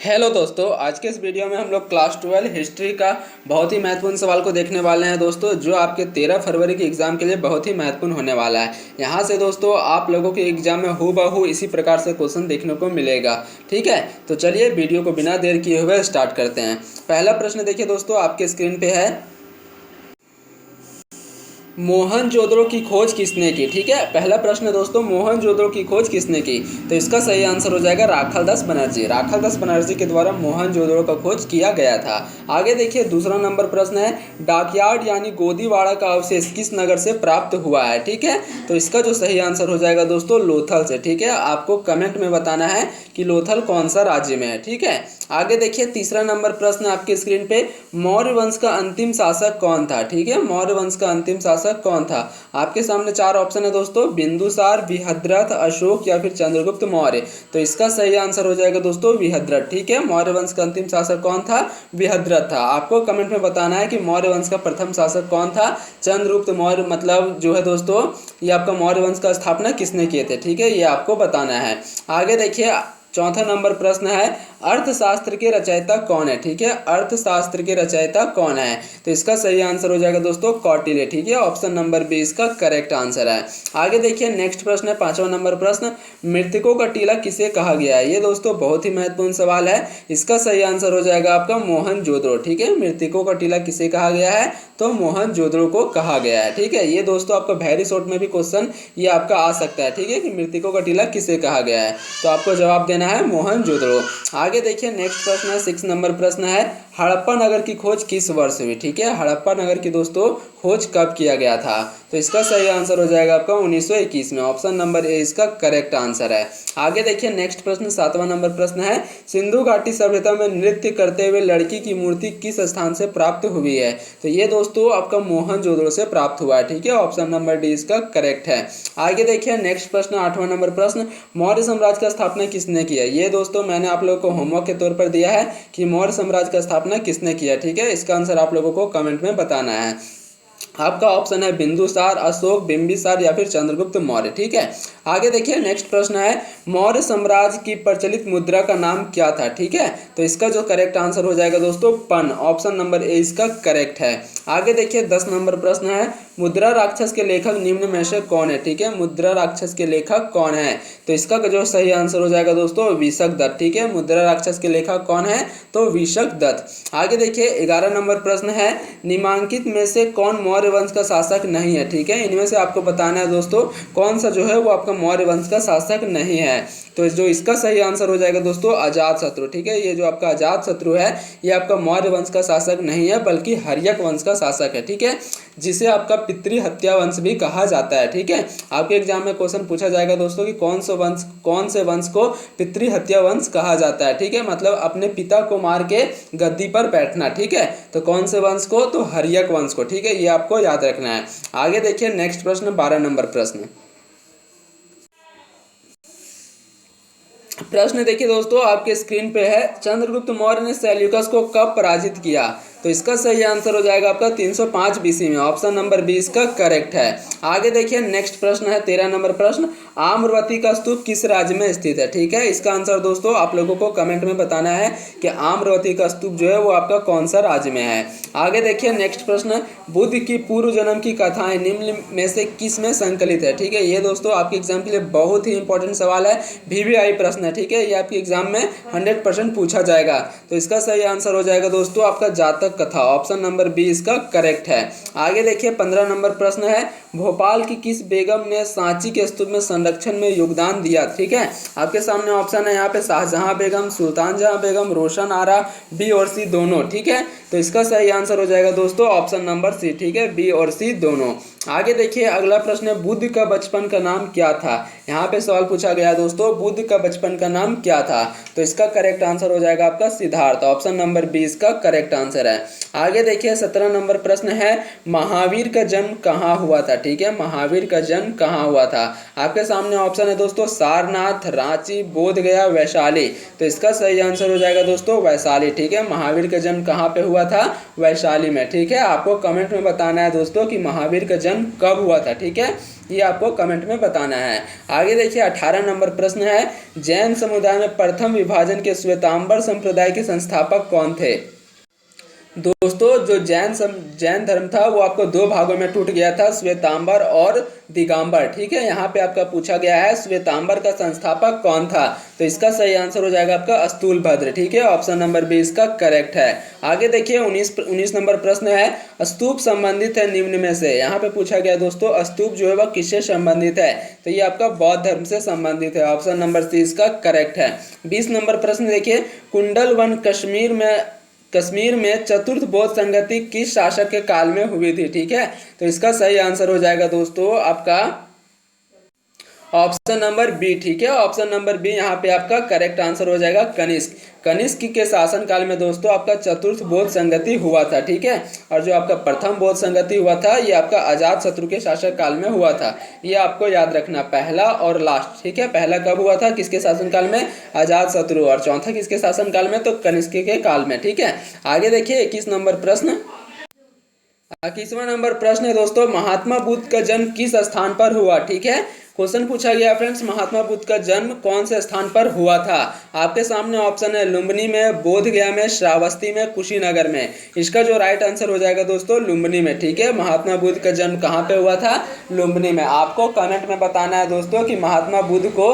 Hello दोस्तों, आज के इस वीडियो में हम लोग क्लास 12 हिस्ट्री का बहुत ही महत्वपूर्ण सवाल को देखने वाले हैं दोस्तों, जो आपके 13 फरवरी के एग्ज़ाम के लिए बहुत ही महत्वपूर्ण होने वाला है। यहाँ से दोस्तों आप लोगों के एग्ज़ाम में हूबहू इसी प्रकार से क्वेश्चन देखने को मिलेगा। ठीक है, तो चलिए वीडियो को बिना देर किए हुए स्टार्ट करते हैं। पहला प्रश्न देखिए दोस्तों, आपके स्क्रीन पे है, मोहनजोदड़ो की खोज किसने की। ठीक है, पहला प्रश्न दोस्तों, मोहनजोदड़ो की खोज किसने की। तो इसका सही आंसर हो जाएगा राखालदास बनर्जी। राखालदास बनर्जी के द्वारा मोहनजोदड़ो का खोज किया गया था। आगे देखिए, दूसरा नंबर प्रश्न है, डाकयार्ड यानी गोदीवाड़ा का अवशेष किस नगर से प्राप्त हुआ है। ठीक है, तो इसका जो सही आंसर हो जाएगा दोस्तों लोथल से। ठीक है, आपको कमेंट में बताना है कि लोथल कौन सा राज्य में है। ठीक है, आगे देखिए, तीसरा नंबर प्रश्न आपके स्क्रीन पे, मौर्य वंश का अंतिम शासक कौन था। ठीक है, मौर्य वंश का अंतिम शासक कौन था। आपके सामने चार ऑप्शन है दोस्तों, बिंदुसार, बृहद्रथ, अशोक या फिर चंद्रगुप्त मौर्य। तो इसका सही आंसर हो जाएगा दोस्तों बृहद्रथ। ठीक है, मौर्य वंश का अंतिम शासक कौन था, बृहद्रथ था। आपको कमेंट में बताना है कि मौर्य वंश का प्रथम शासक कौन था। चंद्रगुप्त मौर्य मतलब जो है दोस्तों, ये आपका मौर्य वंश का स्थापना किसने किए थे। ठीक है, ये आपको बताना है। आगे देखिए, चौथा नंबर प्रश्न है, अर्थशास्त्र के रचयिता कौन है। ठीक है, अर्थशास्त्र के रचयिता कौन है। तो इसका सही आंसर हो जाएगा दोस्तों कौटिल्य। ठीक है, ऑप्शन नंबर बी इसका करेक्ट आंसर है। आगे देखिए, नेक्स्ट प्रश्न है, पांचवा नंबर प्रश्न, मृतकों का टीला किसे कहा गया है। ये दोस्तों बहुत ही महत्वपूर्ण सवाल है। इसका सही आंसर हो जाएगा आपका मोहनजोदड़ो। ठीक है, मृतकों का टीला किसे कहा गया है, तो मोहनजोदड़ो को कहा गया है। ठीक है, ये दोस्तों आपका वेरी शॉर्ट में भी क्वेश्चन ये आपका आ सकता है। ठीक है, कि मृतकों का टीला किसे कहा गया है, तो आपको जवाब देना है मोहनजोदड़ो। आगे देखिए, नेक्स्ट प्रश्न है, 6 नंबर प्रश्न है, हड़प्पा नगर की खोज किस वर्ष हुई। ठीक है, हड़प्पा नगर की दोस्तों खोज कब किया गया था। तो इसका सही आंसर हो जाएगा आपका 1921 में। ऑप्शन नंबर ए इसका करेक्ट आंसर है। आगे देखिए, नेक्स्ट प्रश्न 7वां नंबर प्रश्न है, सिंधु घाटी सभ्यता में नृत्य करते हुए लड़की की मूर्ति किस स्थान से प्राप्त हुई है। तो ये दोस्तों आपका मोहनजोदड़ो से प्राप्त हुआ है। ठीक है, ऑप्शन नंबर डी इसका करेक्ट है। आगे देखिए, नेक्स्ट प्रश्न 8वां नंबर प्रश्न, मौर्य साम्राज्य का स्थापना किसने किया। ये दोस्तों मैंने आप लोगों को होमवर्क के तौर पर दिया है कि मौर्य साम्राज्य का स्थापना किसने किया। ठीक है, इसका आंसर आप लोगों को कमेंट में बताना है। आपका ऑप्शन है बिंदुसार, अशोक, बिंबिसार या फिर चंद्रगुप्त मौर्य। ठीक है, आगे देखिए, नेक्स्ट प्रश्न है, मौर्य साम्राज्य की प्रचलित मुद्रा का नाम क्या था। ठीक है, तो इसका जो करेक्ट आंसर हो जाएगा दोस्तों पन। ऑप्शन नंबर ए इसका करेक्ट है। आगे देखिए, 10 नंबर प्रश्न है, मुद्रा राक्षस के लेखक निम्न में से कौन है। ठीक है, मुद्रा राक्षस के लेखक कौन है। तो इसका जो सही आंसर हो जाएगा दोस्तों विशक दत्त। ठीक है, मुद्रा राक्षस के लेखक कौन है, तो विशक दत्त। आगे देखिए, 11 नंबर प्रश्न है, निम्नलिखित में से कौन मौर्य वंश का शासक नहीं है। ठीक है, इनमें से आपको बताना है दोस्तों कौन सा जो है वो आपका मौर्य वंश का शासक नहीं है। तो जो इसका सही आंसर हो जाएगा दोस्तों अजातशत्रु। ठीक है, ये जो आपका अजातशत्रु है ये आपका मौर्य वंश का शासक नहीं है, बल्कि हर्यक वंश का शासक है। ठीक है, जिसे आपका पितृ हत्या वंश भी कहा जाता है। ठीक है, आपके एग्जाम में क्वेश्चन पूछा जाएगा दोस्तों कि कौन से वंश को पितृ हत्या वंश कहा जाता है। ठीक है, मतलब अपने पिता को मार के गद्दी पर बैठना। ठीक है, तो कौन से वंश को, तो हर्यक वंश को। ठीक है, ये आपको याद रखना है। आगे देखिए, नेक्स्ट प्रश्न 12 नंबर प्रश्न देखिए दोस्तों, आपके स्क्रीन पे है, चंद्रगुप्त मौर्य ने सेल्यूकस को कब पराजित किया। तो इसका सही आंसर हो जाएगा आपका 305 बीसी में। ऑप्शन नंबर बी इसका करेक्ट है। आगे देखिए, नेक्स्ट प्रश्न है 13 नंबर प्रश्न, आम्रवती का स्तूप किस राज्य में स्थित है। ठीक है, इसका आंसर दोस्तों आप लोगों को कमेंट में बताना है कि आम्रवती का स्तूप जो है वो आपका कौन सा राज्य में है। आगे देखिए, नेक्स्ट प्रश्न, बुद्ध की पूर्व जन्म की कथाएं निम्न में से किस में संकलित है। ठीक है, ये दोस्तों आपके एग्जाम के लिए बहुत ही इंपॉर्टेंट सवाल है, VVI प्रश्न है। ठीक है, ये आपके एग्जाम में 100% पूछा जाएगा। तो इसका सही आंसर हो जाएगा दोस्तों आपका जातक कथा। ऑप्शन नंबर बी इसका करेक्ट है। आगे देखिए, 15 नंबर प्रश्न है, भोपाल की किस बेगम ने सांची के स्तूप में संरक्षण में योगदान दिया। ठीक है, आपके सामने ऑप्शन है यहाँ पे शाहजहां बेगम, सुल्तान जहां बेगम, रोशन आरा, बी और सी दोनों। ठीक है, तो इसका सही आंसर हो जाएगा दोस्तों ऑप्शन नंबर सी। ठीक है, बी और सी दोनों। आगे देखिए, अगला प्रश्न है, बुद्ध का बचपन का नाम क्या था। यहाँ पे सवाल पूछा गया दोस्तों, बुद्ध का बचपन का नाम क्या था। तो इसका करेक्ट आंसर हो जाएगा आपका सिद्धार्थ। ऑप्शन नंबर बी इसका करेक्ट आंसर है। आगे देखिए, 17 नंबर प्रश्न है, महावीर का जन्म कहाँ हुआ था। ठीक है, महावीर का जन्म कहाँ हुआ था। आपके सामने ऑप्शन है दोस्तों सारनाथ, रांची, बोधगया, वैशाली। तो इसका सही आंसर हो जाएगा दोस्तों वैशाली। ठीक है, महावीर का जन्म कहाँ पे हुआ था, वैशाली में। ठीक है, आपको कमेंट में बताना है दोस्तों कि महावीर का जन्म जन्म कब हुआ था, ठीक है, ये आपको कमेंट में बताना है। आगे देखिए 18 नंबर प्रश्न है, जैन समुदाय में प्रथम विभाजन के श्वेतांबर संप्रदाय के संस्थापक कौन थे। दोस्तों जो जैन धर्म था वो आपको दो भागों में टूट गया था, श्वेतांबर और दिगंबर, ठीक है। यहाँ पे आपका पूछा गया है श्वेतांबर का संस्थापक कौन था, तो इसका सही आंसर हो जाएगा आपका स्थूलभद्र, ठीक है, ऑप्शन नंबर बी इसका करेक्ट है। आगे देखिए 19 नंबर प्रश्न है, स्तूप संबंधित है निम्न में से। यहाँ पे पूछा गया दोस्तों स्तूप जो है वह किससे संबंधित है, तो ये आपका बौद्ध धर्म से संबंधित है, ऑप्शन नंबर सी इसका करेक्ट है। 20 नंबर प्रश्न देखिए, कुंडल वन कश्मीर में चतुर्थ बौद्ध संगति किस शासक के काल में हुई थी, ठीक है, तो इसका सही आंसर हो जाएगा दोस्तों आपका ऑप्शन नंबर बी, ठीक है, ऑप्शन नंबर बी यहाँ पे आपका करेक्ट आंसर हो जाएगा कनिष्क के शासन काल में दोस्तों आपका चतुर्थ बौद्ध संगति हुआ था, ठीक है। और जो आपका प्रथम बौद्ध संगति हुआ था ये आपका अजात शत्रु के शासक काल में हुआ था, ये आपको याद रखना, पहला और लास्ट, ठीक है। पहला कब हुआ था, किसके शासन काल में, अजात शत्रु, और चौथा किसके शासन काल में, तो कनिष्क के काल में, ठीक है। आगे देखिए 21 नंबर प्रश्न, 21वां नंबर प्रश्न है दोस्तों, महात्मा बुद्ध का जन्म किस स्थान पर हुआ, ठीक है। क्वेश्चन पूछा गया फ्रेंड्स, महात्मा बुद्ध का जन्म कौन से स्थान पर हुआ था। आपके सामने ऑप्शन है लुम्बिनी में, बोधगया में, श्रावस्ती में, कुशीनगर में। इसका जो राइट आंसर हो जाएगा दोस्तों लुम्बिनी में, ठीक है। महात्मा बुद्ध का जन्म कहाँ पे हुआ था, लुम्बिनी में। आपको कमेंट में बताना है दोस्तों कि महात्मा बुद्ध को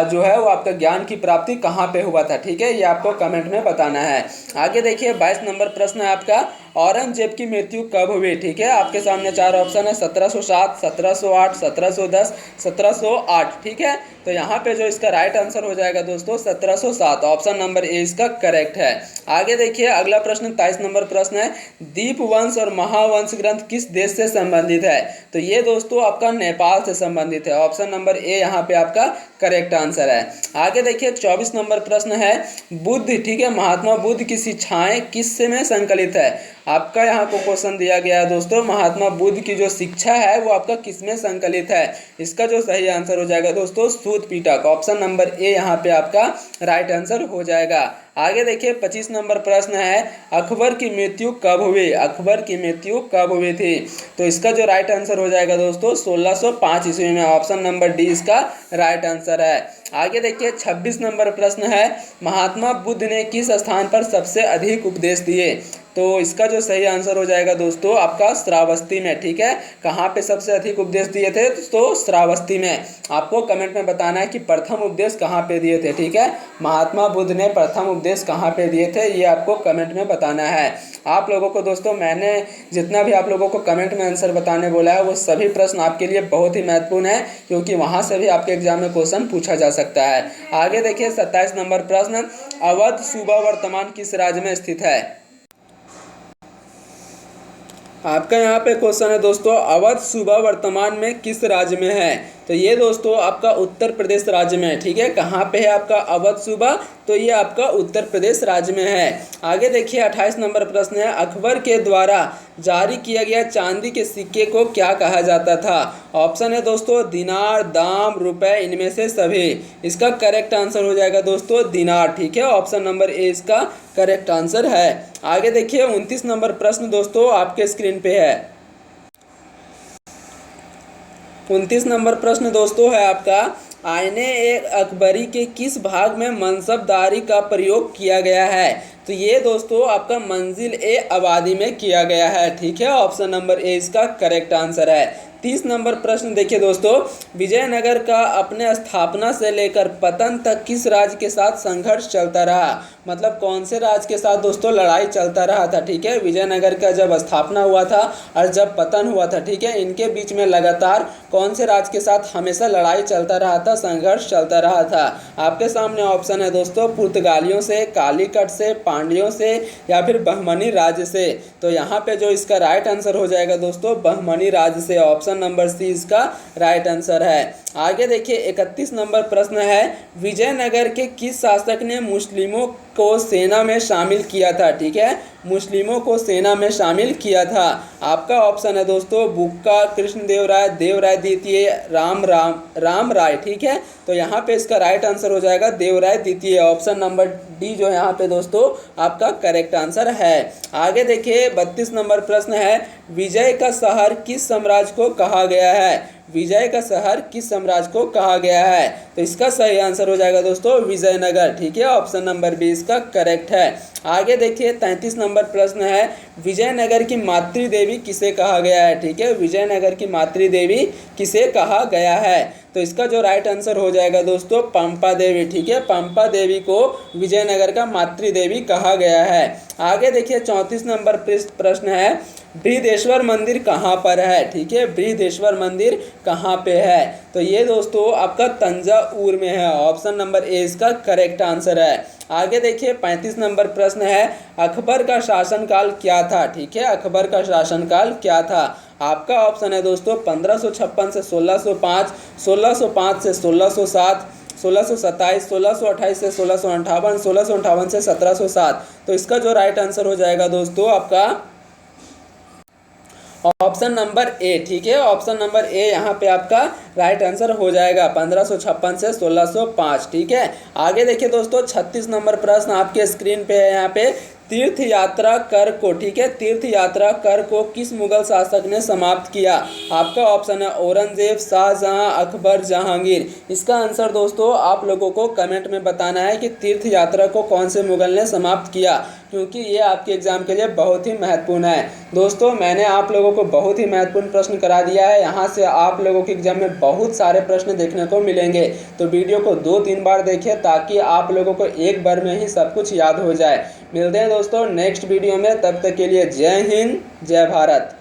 जो है वो आपका ज्ञान की प्राप्ति कहाँ पे हुआ था, ठीक है, ये आपको कमेंट में बताना है। आगे देखिए 22 नंबर प्रश्न है आपका, औरंगजेब की मृत्यु कब हुई, ठीक है। आपके सामने चार ऑप्शन है, 1707, 1708, 1710, 1708, ठीक है। तो यहाँ पे जो इसका राइट आंसर हो जाएगा दोस्तों 1707, ऑप्शन नंबर ए इसका करेक्ट है। आगे देखिए अगला प्रश्न 23 नंबर प्रश्न है, दीपवंश और महावंश ग्रंथ किस देश से संबंधित है, तो ये दोस्तों आपका नेपाल से संबंधित है, ऑप्शन नंबर ए यहाँ पे आपका करेक्ट आंसर है। आगे देखिए 24 नंबर प्रश्न है, बुद्ध, ठीक है, महात्मा बुद्ध की शिक्षाएं किस में संकलित है। आपका यहाँ को क्वेश्चन दिया गया है दोस्तों, महात्मा बुद्ध की जो शिक्षा है वो आपका किसमें संकलित है। इसका जो सही आंसर हो जाएगा दोस्तों सूत पिटक, ऑप्शन नंबर ए यहाँ पे आपका राइट आंसर हो जाएगा। आगे देखिए 25 नंबर प्रश्न है, अकबर की मृत्यु कब हुई, अकबर की मृत्यु कब हुई थी, तो इसका जो राइट आंसर हो जाएगा दोस्तों 1605 ईस्वी में, ऑप्शन नंबर डी इसका राइट आंसर है। आगे देखिए 26 नंबर प्रश्न है, महात्मा बुद्ध ने किस स्थान पर सबसे अधिक उपदेश दिए, तो इसका जो सही आंसर हो जाएगा दोस्तों आपका श्रावस्ती में, ठीक है। कहाँ पे सबसे अधिक उपदेश दिए थे, तो श्रावस्ती में। आपको कमेंट में बताना है कि प्रथम उपदेश कहाँ पे दिए थे, ठीक है, महात्मा बुद्ध ने प्रथम उपदेश कहाँ पे दिए थे, ये आपको कमेंट में बताना है। आप लोगों को दोस्तों मैंने जितना भी आप लोगों को कमेंट में आंसर बताने बोला है वो सभी प्रश्न आपके लिए बहुत ही महत्वपूर्ण है, क्योंकि वहाँ से भी आपके एग्जाम में क्वेश्चन पूछा जा सकता है। आगे देखिए 27 नंबर प्रश्न, अवध सूबा वर्तमान किस राज्य में स्थित है। आपका यहाँ पे क्वेश्चन है दोस्तों, अवध सूबा वर्तमान में किस राज्य में है, तो ये दोस्तों आपका उत्तर प्रदेश राज्य में है, ठीक है। कहाँ पे है आपका अवध सूबा, तो ये आपका उत्तर प्रदेश राज्य में है। आगे देखिए 28 नंबर प्रश्न है, अकबर के द्वारा जारी किया गया चांदी के सिक्के को क्या कहा जाता था। ऑप्शन है दोस्तों दिनार, दाम, रुपए, इनमें से सभी। इसका करेक्ट आंसर हो जाएगा दोस्तों दिनार, ठीक है, ऑप्शन नंबर ए इसका करेक्ट आंसर है। आगे देखिए 29 नंबर प्रश्न दोस्तों आपके स्क्रीन पे है। 29 नंबर प्रश्न दोस्तों है आपका, आईने ए अकबरी के किस भाग में मनसबदारी का प्रयोग किया गया है, तो ये दोस्तों आपका मंजिल ए आबादी में किया गया है, ठीक है, ऑप्शन नंबर ए इसका करेक्ट आंसर है। 30 नंबर प्रश्न देखिए दोस्तों, विजयनगर का अपने स्थापना से लेकर पतन तक किस राज्य के साथ संघर्ष चलता रहा, मतलब कौन से राज्य के साथ दोस्तों लड़ाई चलता रहा था, ठीक है। विजयनगर का जब स्थापना हुआ था और जब पतन हुआ था, ठीक है, इनके बीच में लगातार कौन से राज्य के साथ हमेशा लड़ाई चलता रहा था, संघर्ष चलता रहा था। आपके सामने ऑप्शन है दोस्तों पुर्तगालियों से, कालीकट से, पांड्यों से, या फिर बहमनी राज्य से। तो यहाँ पे जो इसका राइट आंसर हो जाएगा दोस्तों बहमनी राज्य से, ऑप्शन नंबर सी इसका राइट आंसर है। आगे देखिए 31 नंबर प्रश्न है, विजयनगर के किस शासक ने मुस्लिमों को सेना में शामिल किया था? ठीक है, मुस्लिमों को सेना में शामिल किया था। आपका ऑप्शन है दोस्तों बुक्का, कृष्णदेवराय, देवराय द्वितीय, राम राय। ठीक है, तो यहाँ पे इसका राइट आंसर हो जाएगा देवराय द्वितीय। ऑप्शन नंबर डी जो यहाँ पे दोस्तों आपका करेक्ट आंसर है। आगे देखिए 32 नंबर प्रश्न है, विजय का शहर किस साम्राज्य को कहा गया है? विजय का शहर किस साम्राज्य को कहा गया है? तो इसका सही आंसर हो जाएगा दोस्तों विजयनगर। ठीक है, ऑप्शन नंबर बी इसका करेक्ट है। आगे देखिए 33 नंबर प्रश्न है, विजयनगर की मातृ देवी किसे कहा गया है? ठीक है, विजयनगर की मातृ देवी किसे कहा गया है? तो इसका जो राइट आंसर हो जाएगा दोस्तों पंपा देवी। ठीक है, पंपा देवी को विजयनगर का मातृ देवी कहा गया है। आगे देखिए 34 नंबर प्रश्न है, बृहदेश्वर मंदिर कहाँ पर है? ठीक है, बृहदेश्वर मंदिर कहाँ पे है? तो ये दोस्तों आपका तंजावुर में है। ऑप्शन नंबर ए इसका करेक्ट आंसर है। आगे देखिए 35 नंबर प्रश्न है, अकबर का शासनकाल क्या था? ठीक है, अकबर का शासनकाल क्या था? आपका ऑप्शन है दोस्तों 1556 से 1605, 1605 से 1607, 1627, 1628 से 1658, 1658 से 1707। तो इसका जो राइट आंसर हो जाएगा दोस्तों आपका ऑप्शन नंबर ए। ठीक है, ऑप्शन नंबर ए यहाँ पे आपका राइट आंसर हो जाएगा 1556 से 1605। ठीक है, आगे देखिए दोस्तों 36 नंबर प्रश्न आपके स्क्रीन पे है। यहाँ पे तीर्थ यात्रा कर को, ठीक है, तीर्थ यात्रा कर को किस मुगल शासक ने समाप्त किया? आपका ऑप्शन है औरंगजेब, शाहजहां, अकबर, जहांगीर। इसका आंसर दोस्तों आप लोगों को कमेंट में बताना है कि तीर्थ यात्रा को कौन से मुगल ने समाप्त किया, क्योंकि ये आपके एग्जाम के लिए बहुत ही महत्वपूर्ण है। दोस्तों मैंने आप लोगों को बहुत ही महत्वपूर्ण प्रश्न करा दिया है। यहाँ से आप लोगों के एग्जाम में बहुत सारे प्रश्न देखने को मिलेंगे, तो वीडियो को 2-3 बार देखिए ताकि आप लोगों को एक बार में ही सब कुछ याद हो जाए। मिलते हैं दोस्तों नेक्स्ट वीडियो में, तब तक के लिए जय हिंद, जय भारत।